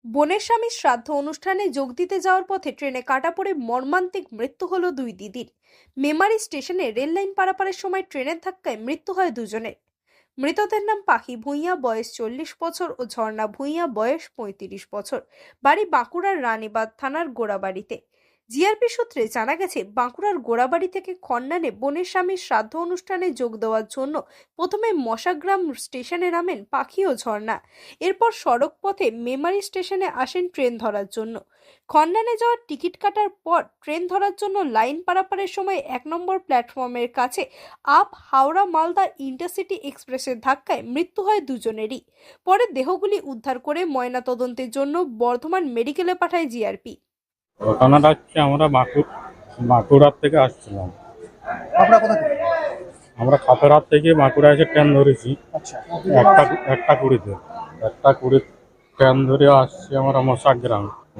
বোনের স্বামীর শ্রাদ্ধ অনুষ্ঠানে যোগ দিতে যাওয়ার পথে ট্রেনে কাটা পড়ে মর্মান্তিক মৃত্যু হলো দুই দিদির। মেমারি স্টেশনে রেল লাইন পারাপারের সময় ট্রেনের ধাক্কায় মৃত্যু হয় দুজনের। মৃতদের নাম পাখি ভূঁইয়া, বয়স 40 বছর, ও ঝর্ণা ভূঁইয়া, বয়স 35 বছর। বাড়ি বাঁকুড়ার রানীবাঁধ থানার গোড়াবাড়িতে। জিআরপি সূত্রে জানা গেছে, বাঁকুড়ার গোড়াবাড়ি থেকে খন্ডানে বোনের স্বামীর শ্রাদ্ধ অনুষ্ঠানে যোগ দেওয়ার জন্য প্রথমে মশাগ্রাম স্টেশনে নামেন পাখি ও ঝর্ণা। এরপর সড়ক পথে মেমারি স্টেশনে আসেন ট্রেন ধরার জন্য। খন্ডানে যাওয়ার টিকিট কাটার পর ট্রেন ধরার জন্য লাইন পারাপারের সময় 1 নম্বর প্ল্যাটফর্মের কাছে আপ হাওড়া মালদা ইন্টারসিটি এক্সপ্রেসের ধাক্কায় মৃত্যু হয় দুজনেরই। পরে দেহগুলি উদ্ধার করে ময়নাতদন্তের জন্য বর্ধমান মেডিকেলে পাঠায় জিআরপি। ঘটনাটা হচ্ছে আমরা বাঁকুড়ার থেকে আসছিলাম। আপনারা কোথা থেকে? আমরা খাতড়ার থেকে বাঁকুড়া এসে ট্রেন ধরেছি আচ্ছা, একটা কুড়ি ট্রেন ধরে আসছি আমরা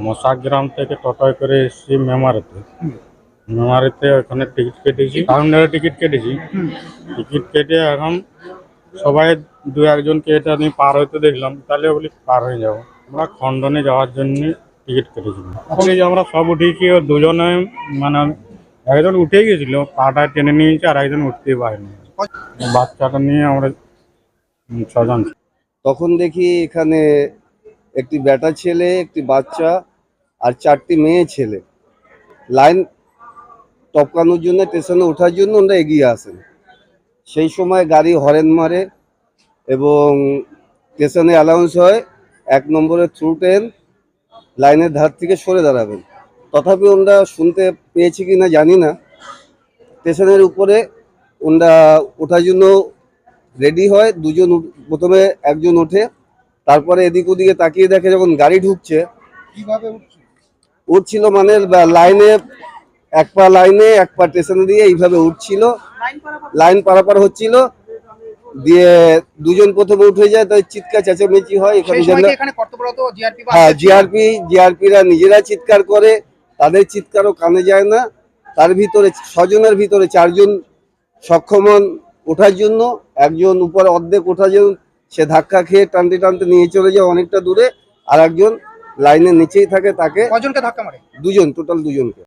মশাগ্রাম থেকে টোটোয় করে এসেছি মেমারিতে ওখানে টিকিট কেটেছি, কাউন্টারে টিকিট কেটে এখন সবাই দু একজনকে এটা নিয়ে পার হইতে দেখলাম, তাহলে বলি পার হয়ে যাবো। আমরা খণ্ডনে যাওয়ার জন্য টিকিট কেটেছিলাম। আমরা সব উঠেছি, ও দুজনে মানে একজন উঠে গেছিল, পাটা টেনে নিয়েছে, আর একজন উঠতেই পারেনি। বাচ্চাটা নিয়ে আমরা 6 জন। তখন দেখি এখানে একটি বেটা ছেলে, একটি বাচ্চা আর 4টি মেয়ে ছেলে লাইন টপকানোর জন্য, স্টেশনে ওঠার জন্য ওরা এগিয়ে আসেন। সেই সময় গাড়ি হরেন মারে এবং স্টেশনে অ্যানাউন্স হয় 1 নম্বরের থ্রু ট্রেন লাইনের ধার থেকে সরে দাঁড়াবেন। তথাপি ওরা শুনতে পেয়েছি কি না জানি না, স্টেশনের উপরে ওরা ওঠার জন্য রেডি হয়। দুজন প্রথমে একজন ওঠে, তারপরে এদিক ওদিকে তাকিয়ে দেখে যখন গাড়ি ঢুকছে, কিভাবে উঠছিল মানে লাইনে এক পা স্টেশনে দিয়ে এইভাবে উঠছিল, লাইন পারাপার হচ্ছিল। দিয়ে দুজন প্রথমে উঠে যায়, তাই চিৎকার চেঁচামেচি হয়। হ্যাঁ, জিআরপিরা নিজেরা চিৎকার করে, তাদের চিৎকারও কানে যায় না। তার ভিতরে 6 জনের ভিতরে 4 জন সক্ষম হন ওঠার জন্য, একজন উপরে অর্ধেক ওঠার জন্য সে ধাক্কা খেয়ে টানতে টানতে নিয়ে চলে যায় অনেকটা দূরে, আর একজন লাইনের নিচেই থাকে। তাকে কজনকে ধাক্কা মারে? টোটাল দুজনকে।